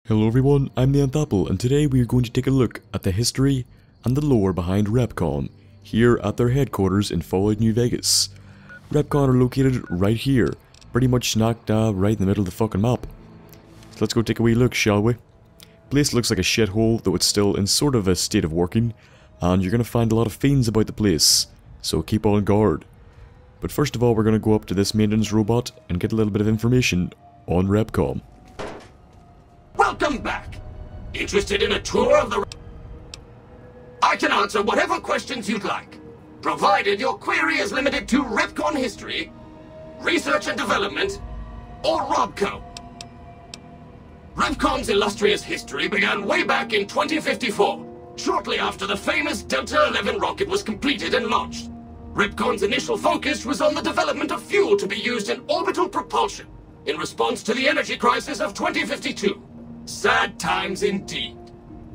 Hello everyone, I'm the thenthapple, and today we are going to take a look at the history and the lore behind Repconn, here at their headquarters in Fallout New Vegas. Repconn are located right here, pretty much smack dab right in the middle of the fucking map. So let's go take a wee look, shall we? Place looks like a shithole, though it's still in sort of a state of working, and you're gonna find a lot of fiends about the place, so keep on guard. But first of all, we're gonna go up to this maintenance robot and get a little bit of information on Repconn. Welcome back! Interested in a tour of the... I can answer whatever questions you'd like, provided your query is limited to Repconn history, research and development, or RobCo. Repconn's illustrious history began way back in 2054, shortly after the famous Delta 11 rocket was completed and launched. Repconn's initial focus was on the development of fuel to be used in orbital propulsion, in response to the energy crisis of 2052. Sad times indeed.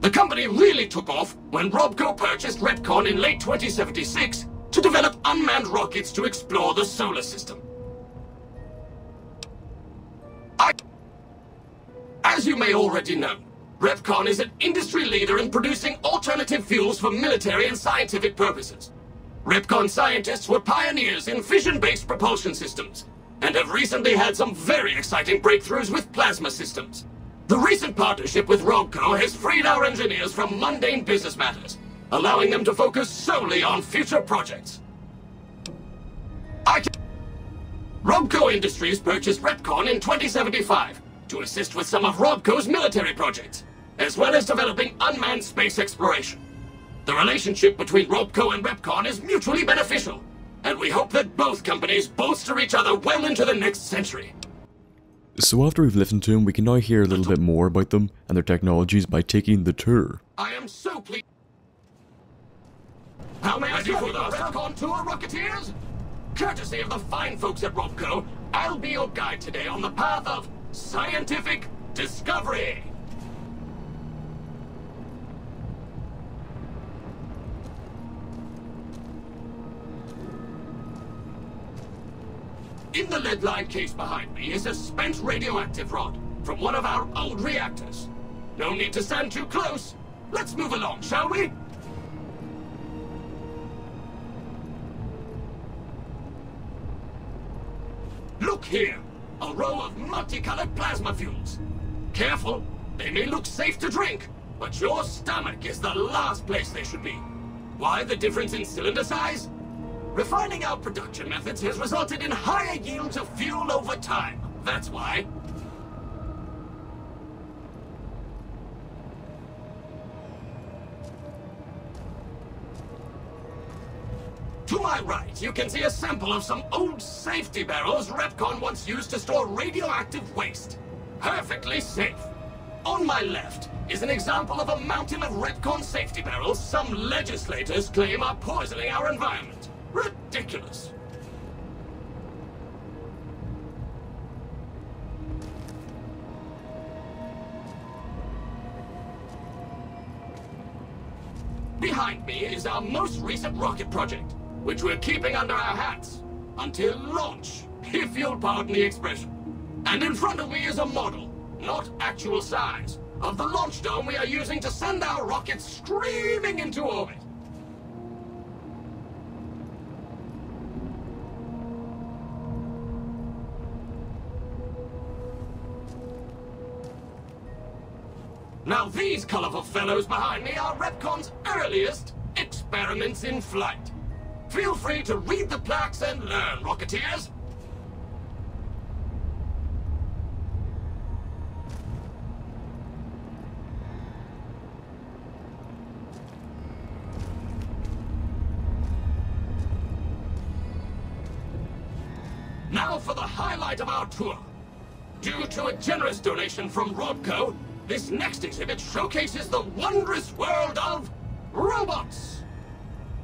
The company really took off when RobCo purchased Repconn in late 2076 to develop unmanned rockets to explore the solar system. As you may already know, Repconn is an industry leader in producing alternative fuels for military and scientific purposes. Repconn scientists were pioneers in fission-based propulsion systems, and have recently had some very exciting breakthroughs with plasma systems. The recent partnership with RobCo has freed our engineers from mundane business matters, allowing them to focus solely on future projects. RobCo Industries purchased Repconn in 2075 to assist with some of RobCo's military projects, as well as developing unmanned space exploration. The relationship between RobCo and Repconn is mutually beneficial, and we hope that both companies bolster each other well into the next century. So after we've listened to them, we can now hear a little bit more about them and their technologies by taking the tour. I am so pleased. How may I serve you, the Repconn tour, Rocketeers? Courtesy of the fine folks at RobCo, I'll be your guide today on the path of scientific discovery. In the lead-lined case behind me is a spent radioactive rod from one of our old reactors. No need to stand too close. Let's move along, shall we? Look here, a row of multicolored plasma fuels. Careful, they may look safe to drink, but your stomach is the last place they should be. Why the difference in cylinder size? Refining our production methods has resulted in higher yields of fuel over time. That's why. To my right, you can see a sample of some old safety barrels Repconn once used to store radioactive waste. Perfectly safe. On my left is an example of a mountain of Repconn safety barrels some legislators claim are poisoning our environment. Ridiculous. Behind me is our most recent rocket project, which we're keeping under our hats until launch, if you'll pardon the expression. And in front of me is a model, not actual size, of the launch dome we are using to send our rockets screaming into orbit. Now these colorful fellows behind me are Repconn's earliest experiments in flight. Feel free to read the plaques and learn, Rocketeers. Now for the highlight of our tour. Due to a generous donation from RobCo, this next exhibit showcases the wondrous world of robots.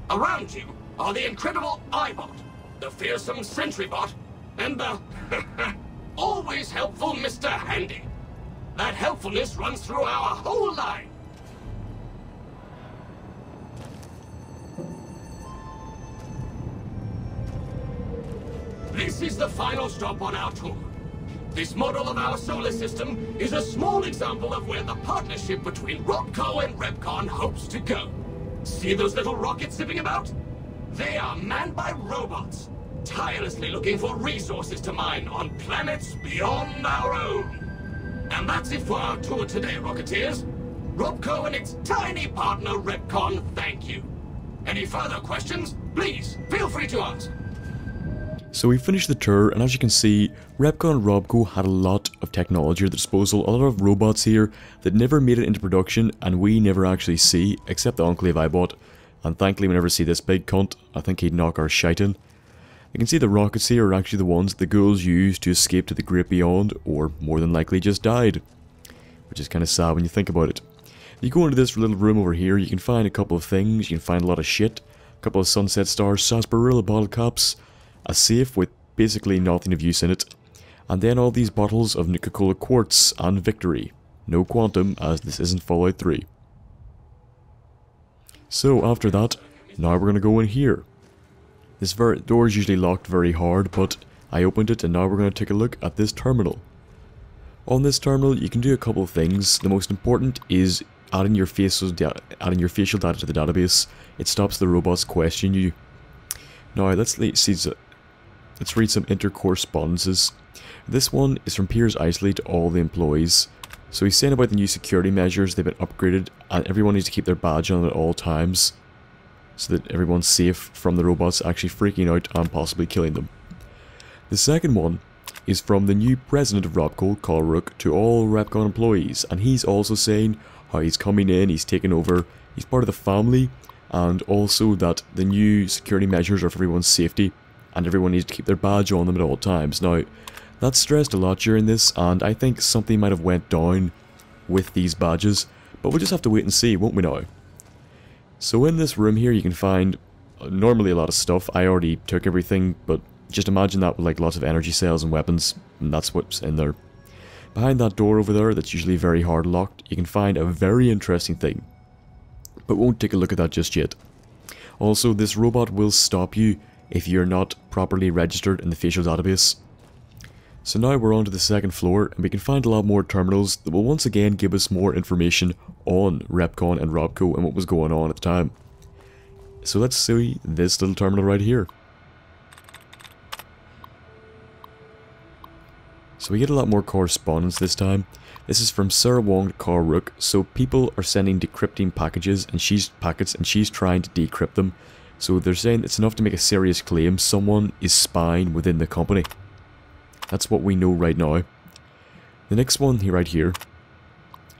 Around you are the incredible iBot, the fearsome SentryBot, and the always helpful Mr. Handy. That helpfulness runs through our whole line. This is the final stop on our tour. This model of our solar system is a small example of where the partnership between RobCo and Repconn hopes to go. See those little rockets zipping about? They are manned by robots, tirelessly looking for resources to mine on planets beyond our own. And that's it for our tour today, Rocketeers. RobCo and its tiny partner, Repconn, thank you. Any further questions? Please, feel free to ask. So we finished the tour, and as you can see, Repconn and RobCo had a lot of technology at their disposal, a lot of robots here that never made it into production, and we never actually see, except the Enclave I bought. And thankfully we never see this big cunt. I think he'd knock our shite in. You can see the rockets here are actually the ones the ghouls used to escape to the great beyond, or more than likely just died. Which is kind of sad when you think about it. You go into this little room over here, you can find a couple of things, you can find a lot of shit. A couple of Sunset Stars, sarsaparilla bottle caps, a safe with basically nothing of use in it, and then all these bottles of Nuka-Cola Quartz and Victory. No Quantum, as this isn't Fallout 3. So after that, now we're going to go in here. This door is usually locked very hard, but I opened it and now we're going to take a look at this terminal. On this terminal you can do a couple of things. The most important is adding your facial data to the database. It stops the robots question you. Now let's read some intercorrespondences. This one is from Piers Isley to all the employees. So he's saying about the new security measures, they've been upgraded and everyone needs to keep their badge on at all times, so that everyone's safe from the robots actually freaking out and possibly killing them. The second one is from the new president of RobCo, Carl Rook, to all Repconn employees, and he's also saying how he's coming in, he's taking over, he's part of the family, and also that the new security measures are for everyone's safety, and everyone needs to keep their badge on them at all times. Now, that's stressed a lot during this, and I think something might have went down with these badges, but we'll just have to wait and see, won't we now? So in this room here you can find normally a lot of stuff. I already took everything, but just imagine that with like lots of energy cells and weapons, and that's what's in there. Behind that door over there, that's usually very hard locked, you can find a very interesting thing, but won't take a look at that just yet. Also, this robot will stop you if you're not properly registered in the facial database. So now we're on to the second floor, and we can find a lot more terminals that will once again give us more information on Repconn and RobCo and what was going on at the time. So let's see this little terminal right here. So we get a lot more correspondence this time. This is from Sarah Wong to Carl Rook. So people are sending decrypting packages and she's trying to decrypt them. So they're saying it's enough to make a serious claim someone is spying within the company. That's what we know right now. The next one right here,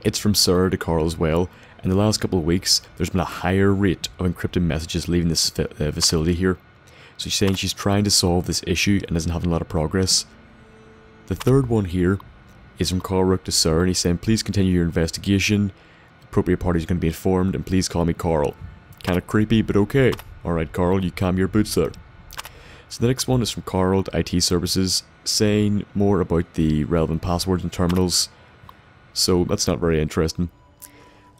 it's from Sarah to Carl as well. In the last couple of weeks, there's been a higher rate of encrypted messages leaving this facility here. So she's saying she's trying to solve this issue and isn't having a lot of progress. The third one here is from Carl Rook to Sarah, and he's saying, please continue your investigation. Appropriate parties are going to be informed, and please call me Carl. Kind of creepy, but okay. Alright Carl, you calm your boots there. So the next one is from Carl to IT Services, saying more about the relevant passwords and terminals. So that's not very interesting.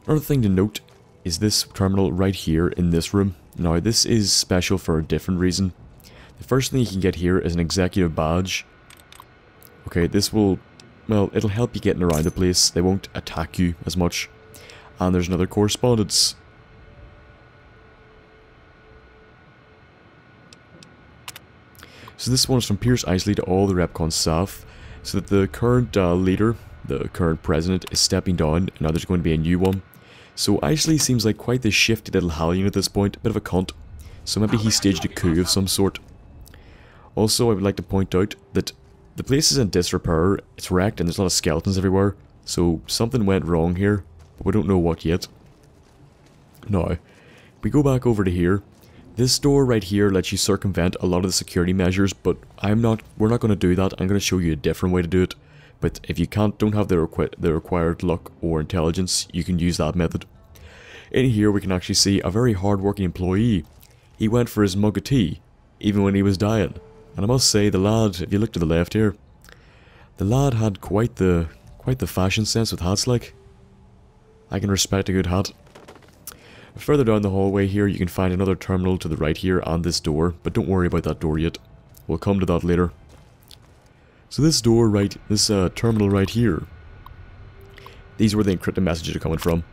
Another thing to note is this terminal right here in this room. Now this is special for a different reason. The first thing you can get here is an executive badge. Okay, this will, well, it'll help you getting around the place. They won't attack you as much. And there's another correspondence. So this one is from Piers Isley to all the Repconn staff, so that the current leader, the current president, is stepping down, and now there's going to be a new one. So Isley seems like quite the shifty little hellion at this point, a bit of a cunt, so maybe he staged a coup of some sort. Also, I would like to point out that the place is in disrepair, it's wrecked, and there's a lot of skeletons everywhere, so something went wrong here, but we don't know what yet. Now, if we go back over to here, this door right here lets you circumvent a lot of the security measures, but we're not going to do that. I'm going to show you a different way to do it. But if you don't have the required luck or intelligence, you can use that method. In here we can actually see a very hard-working employee. He went for his mug of tea, even when he was dying. And I must say, the lad, if you look to the left here, the lad had quite the fashion sense with hats like. I can respect a good hat. Further down the hallway here, you can find another terminal to the right here and this door, but don't worry about that door yet. We'll come to that later. So this door right, this terminal right here, these are where the encrypted messages are coming from.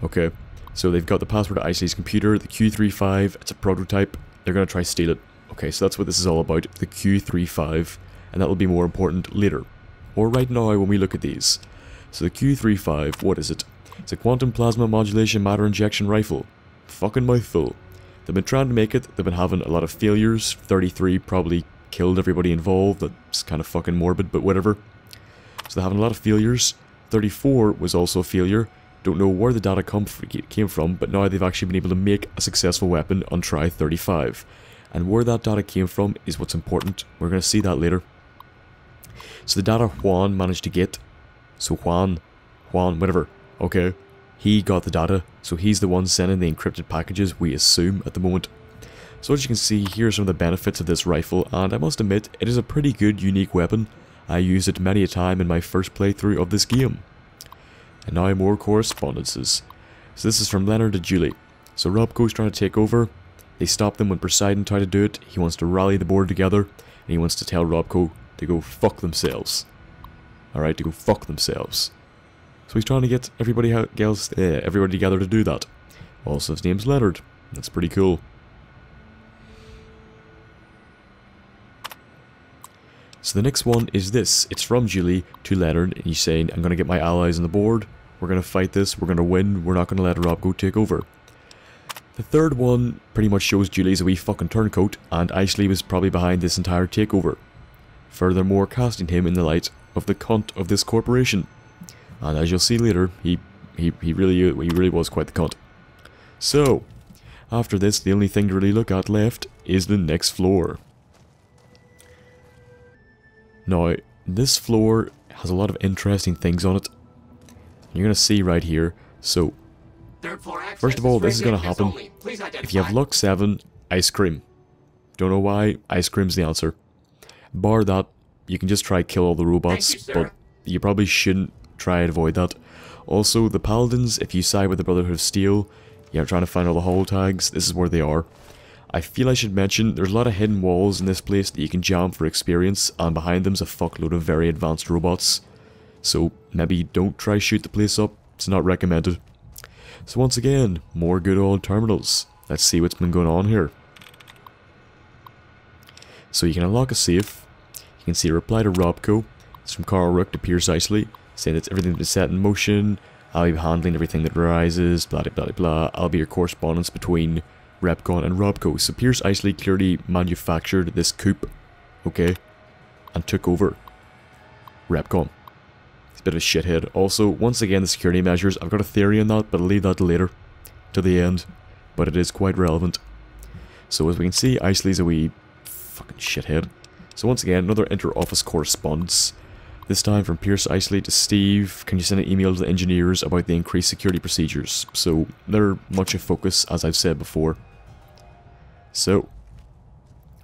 Okay, so they've got the password to Isley's computer, the Q35, it's a prototype, they're going to try to steal it. Okay, so that's what this is all about, the Q35, and that will be more important later. Or right now when we look at these. So the Q35, what is it? It's a quantum plasma modulation matter injection rifle. Fucking mouthful. They've been trying to make it, they've been having a lot of failures, 33 probably killed everybody involved, that's kind of fucking morbid, but whatever. So they're having a lot of failures. 34 was also a failure. Don't know where the data came from, but now they've actually been able to make a successful weapon on try 35. And where that data came from is what's important. We're going to see that later. So the data Juan managed to get. So Juan, whatever. Okay. He got the data, so he's the one sending the encrypted packages, we assume, at the moment. So as you can see, here are some of the benefits of this rifle, and I must admit, it is a pretty good, unique weapon. I used it many a time in my first playthrough of this game. And now more correspondences. So this is from Leonard to Julie. So RobCo's trying to take over. They stop them when Poseidon tried to do it. He wants to rally the board together, and he wants to tell RobCo to go fuck themselves. Alright, to go fuck themselves. So he's trying to get everybody together to do that. Also, his name's Leonard. That's pretty cool. So the next one is this. It's from Julie to Leonard, and he's saying, I'm going to get my allies on the board. We're going to fight this. We're going to win. We're not going to let RobCo take over. The third one pretty much shows Julie's a wee fucking turncoat, and Isley was probably behind this entire takeover. Furthermore, casting him in the light of the cunt of this corporation. And as you'll see later, he really was quite the cunt. So, after this, the only thing to really look at left is the next floor. Now, this floor has a lot of interesting things on it. You're going to see right here. So, first of all, this is going to happen if you have luck 7, ice cream. Don't know why, ice cream's the answer. Bar that, you can just try kill all the robots, but you probably shouldn't try and avoid that. Also, the paladins, if you side with the Brotherhood of Steel, you're trying to find all the holo tags, this is where they are. I feel I should mention, there's a lot of hidden walls in this place that you can jam for experience, and behind them's a fuckload of very advanced robots. So, maybe don't try shoot the place up, it's not recommended. So once again, more good old terminals. Let's see what's been going on here. So you can unlock a safe. You can see a reply to RobCo. It's from Carl Rook to Pierce Isley, saying that everything's been set in motion. I'll be handling everything that arises, blah blah blah blah. I'll be your correspondence between Repconn and RobCo. So Pierce Isley clearly manufactured this coup, okay, and took over Repconn. He's a bit of a shithead. Also, once again, the security measures. I've got a theory on that, but I'll leave that to later, to the end. But it is quite relevant. So as we can see, Isley's a wee fucking shithead. So once again, another inter-office correspondence. This time from Pierce Isley to Steve. Can you send an email to the engineers about the increased security procedures? So they're much a focus, as I've said before. So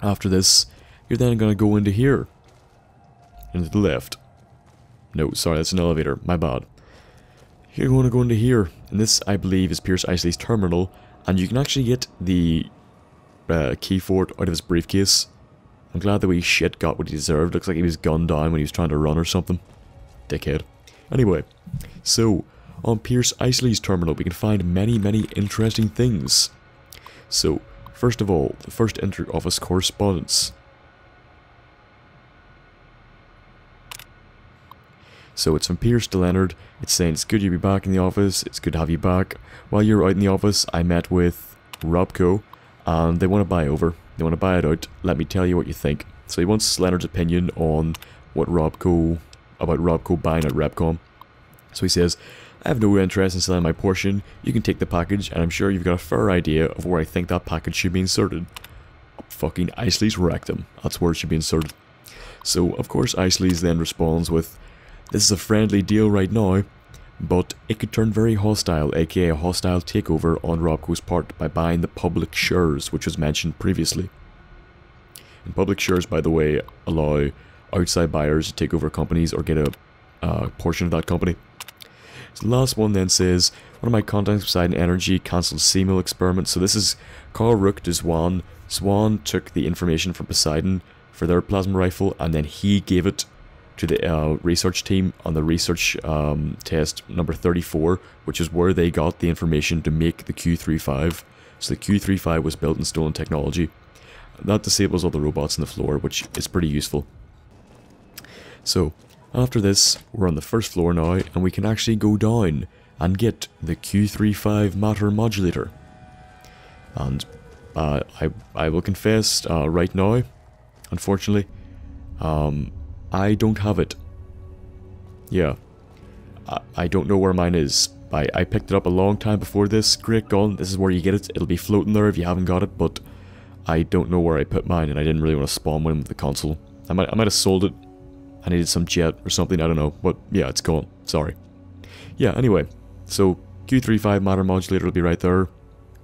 after this, you're then going to go into here. Into the left. No, sorry, that's an elevator. My bad. You're going to go into here. And this, I believe, is Pierce Isley's terminal. And you can actually get the key for it out of his briefcase. I'm glad the wee shit got what he deserved. Looks like he was gunned down when he was trying to run or something. Dickhead. Anyway, so on Pierce Isley's terminal we can find many interesting things. So, first of all, the first inter-office correspondence. So it's from Pierce to Leonard. It's saying it's good you be back in the office. It's good to have you back. While you were out in the office, I met with RobCo, and they want to buy over. They want to buy it out. Let me tell you what you think. So he wants Leonard's opinion on what about RobCo buying out Repconn. So he says, I have no interest in selling my portion. You can take the package, and I'm sure you've got a fair idea of where I think that package should be inserted. Fucking Isley's rectum. That's where it should be inserted. So, of course, Isley's then responds with, this is a friendly deal right now, but it could turn very hostile, aka a hostile takeover on RobCo's part by buying the public shares, which was mentioned previously. And public shares, by the way, allow outside buyers to take over companies or get a portion of that company. So the last one then says, one of my contacts beside Energy cancelled C-mill experiment. So this is Carl Rook to Swan. Swan took the information from Poseidon for their plasma rifle, and then he gave it to the research team on the research test number 34, which is where they got the information to make the Q35. So the Q35 was built in stolen technology. That disables all the robots on the floor, which is pretty useful. So, after this, we're on the first floor now, and we can actually go down and get the Q35 Matter Modulator. And I will confess right now, unfortunately, I don't have it. Yeah, I don't know where mine is. I picked it up a long time before this. Great gun, this is where you get it. It'll be floating there if you haven't got it, but I don't know where I put mine, and I didn't really want to spawn one with the console. I might have sold it. I needed some jet or something, I don't know, but yeah, it's gone. Sorry. Yeah, anyway, so Q35 Matter Modulator will be right there.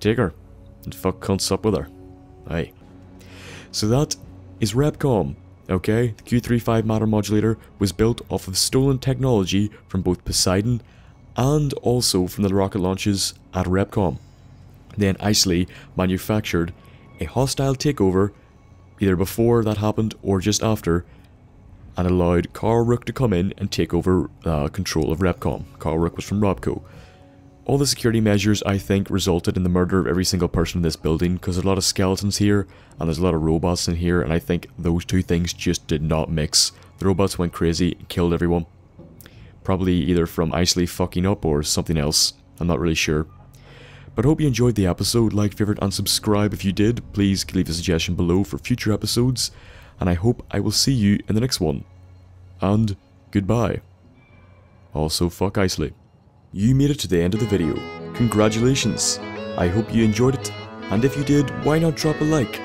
Take her, and fuck cunts up with her. Aye. So that is Repconn, okay? The Q35 Matter Modulator was built off of stolen technology from both Poseidon and also from the rocket launches at Repconn. Then Isley manufactured a hostile takeover either before that happened or just after, and allowed Carl Rook to come in and take over control of Repconn. Carl Rook was from RobCo. All the security measures, I think, resulted in the murder of every single person in this building, because there's a lot of skeletons here, and there's a lot of robots in here, and I think those two things just did not mix. The robots went crazy and killed everyone. Probably either from Isley fucking up or something else. I'm not really sure. But I hope you enjoyed the episode. Like, favorite, and subscribe if you did. Please leave a suggestion below for future episodes. And I hope I will see you in the next one. And goodbye. Also, fuck Isley. You made it to the end of the video. Congratulations. I hope you enjoyed it. And if you did, why not drop a like?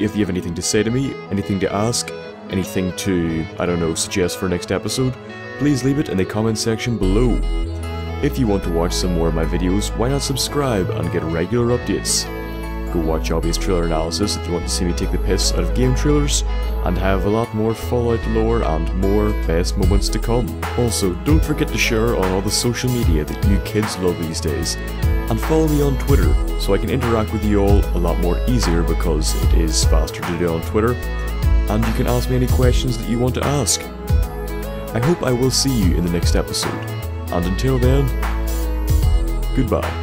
If you have anything to say to me, anything to ask, anything to, I don't know, suggest for next episode, please leave it in the comment section below. If you want to watch some more of my videos, why not subscribe and get regular updates? Go watch obvious trailer analysis if you want to see me take the piss out of game trailers, and have a lot more Fallout lore and more best moments to come. Also, don't forget to share on all the social media that you kids love these days, and follow me on Twitter so I can interact with you all a lot more easier, because it is faster to do on Twitter, and you can ask me any questions that you want to ask. I hope I will see you in the next episode, and until then, goodbye.